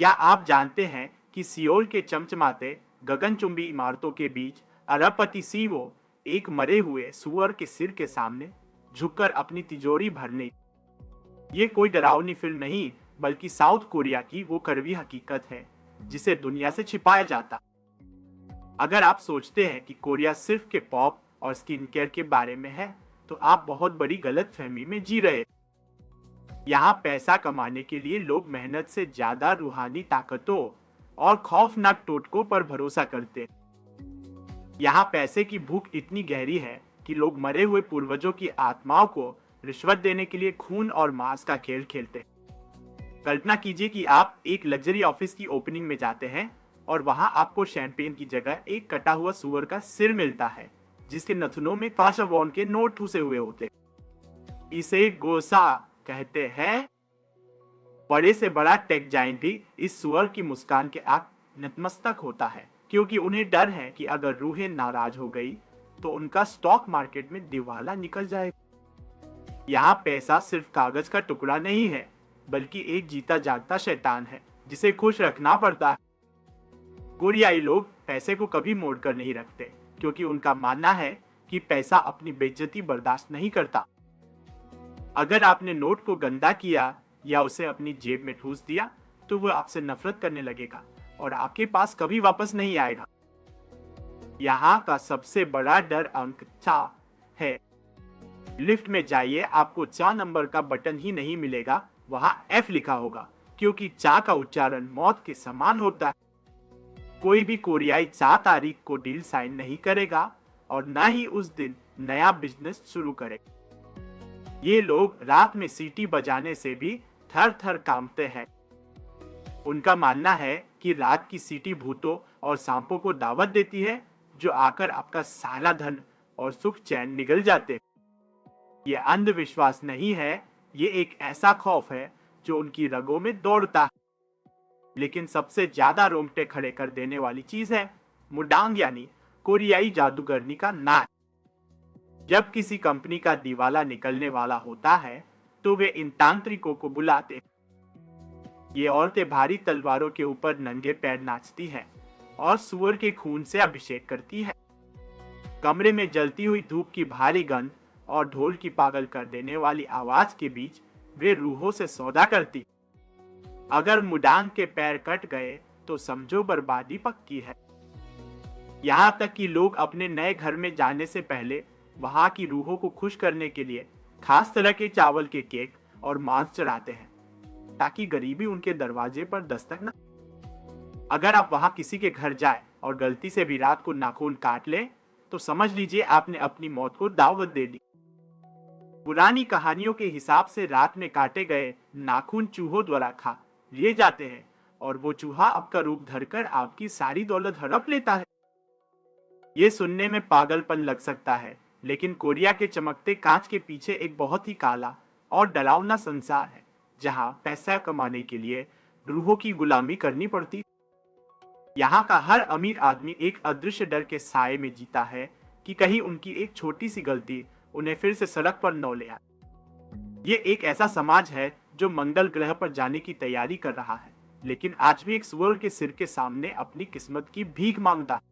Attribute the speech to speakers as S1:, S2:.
S1: क्या आप जानते हैं कि सियोल के चमचमाते गगनचुंबी इमारतों के बीच अरबपति सीवो एक मरे हुए सुअर के सिर के सामने झुककर अपनी तिजोरी भरने। ये कोई डरावनी फिल्म नहीं, बल्कि साउथ कोरिया की वो कड़वी हकीकत है जिसे दुनिया से छिपाया जाता। अगर आप सोचते हैं कि कोरिया सिर्फ के पॉप और स्किन केयर के बारे में है, तो आप बहुत बड़ी गलतफहमी में जी रहे। यहाँ पैसा कमाने के लिए लोग मेहनत से ज्यादा रूहानी ताकतों और खौफनाक टोटकों पर भरोसा करते। यहाँ पैसे की भूख इतनी गहरी है कि लोग मरे हुए पूर्वजों की आत्माओं को रिश्वत देने के लिए खून और मांस का खेल खेलते। कल्पना कीजिए कि आप एक लग्जरी ऑफिस की ओपनिंग में जाते हैं और वहां आपको शैंपेन की जगह एक कटा हुआ सुअर का सिर मिलता है जिसके नथुनों में 5 वॉन के नोट ठूसे हुए होते। इसे गोसा कहते हैं। बड़े से बड़ा टेक जाइंट भी इस सुअर की मुस्कान के आगे नतमस्तक होता है, क्योंकि उन्हें डर है कि अगर रूहें नाराज हो गई तो उनका स्टॉक मार्केट में दिवाला निकल जाए। यहाँ पैसा सिर्फ कागज का टुकड़ा नहीं है, बल्कि एक जीता जागता शैतान है जिसे खुश रखना पड़ता है। कोरियाई लोग पैसे को कभी मोड़ कर नहीं रखते, क्योंकि उनका मानना है कि पैसा अपनी बेइज्जती बर्दाश्त नहीं करता। अगर आपने नोट को गंदा किया या उसे अपनी जेब में ठूस दिया, तो वो आपसे नफरत करने लगेगा और आपके पास कभी वापस नहीं आएगा। यहाँ का सबसे बड़ा डर अंक 4 है। लिफ्ट में जाइए, आपको 4 नंबर का बटन ही नहीं मिलेगा, वहां F लिखा होगा, क्योंकि 4 का उच्चारण मौत के समान होता है। कोई भी कोरियाई 4 तारीख को डील साइन नहीं करेगा और न ही उस दिन नया बिजनेस शुरू करेगा। ये लोग रात में सीटी बजाने से भी थर थर कांपते हैं। उनका मानना है कि रात की सीटी भूतों और सांपों को दावत देती है, जो आकर आपका सारा धन और सुख चैन निगल जाते। ये अंधविश्वास नहीं है, ये एक ऐसा खौफ है जो उनकी रगों में दौड़ता है। लेकिन सबसे ज्यादा रोंगटे खड़े कर देने वाली चीज है मुडांग, यानी कोरियाई जादूगरनी का नाच। जब किसी कंपनी का दिवाला निकलने वाला होता है, तो वे इन तांत्रिकों को बुलाते। ये औरतें भारी तलवारों के ऊपर नंगे पैर नाचती हैं और सुअर के खून से अभिषेक करती है। कमरे में जलती हुई धूप की भारी गंध और ढोल की पागल कर देने वाली आवाज के बीच वे रूहों से सौदा करती। अगर मुडांग के पैर कट गए तो समझो बर्बादी पक्की है। यहाँ तक कि लोग अपने नए घर में जाने से पहले वहां की रूहों को खुश करने के लिए खास तरह के चावल के केक और मांस चढ़ाते हैं, ताकि गरीबी उनके दरवाजे पर दस्तक न। अगर आप वहां किसी के घर जाए और गलती से भी रात को नाखून काट ले, तो समझ लीजिए आपने अपनी मौत को दावत दे दी। पुरानी कहानियों के हिसाब से रात में काटे गए नाखून चूहों द्वारा खा लिए जाते हैं और वो चूहा आपका रूप धरकर आपकी सारी दौलत हड़प लेता है। ये सुनने में पागलपन लग सकता है, लेकिन कोरिया के चमकते कांच के पीछे एक बहुत ही काला और डरावना संसार है, जहां पैसा कमाने के लिए रूहों की गुलामी करनी पड़ती। यहाँ का हर अमीर आदमी एक अदृश्य डर के साए में जीता है कि कहीं उनकी एक छोटी सी गलती उन्हें फिर से सड़क पर न ले आए। ये एक ऐसा समाज है जो मंगल ग्रह पर जाने की तैयारी कर रहा है, लेकिन आज भी एक सुअर के सिर के सामने अपनी किस्मत की भीख मांगता है।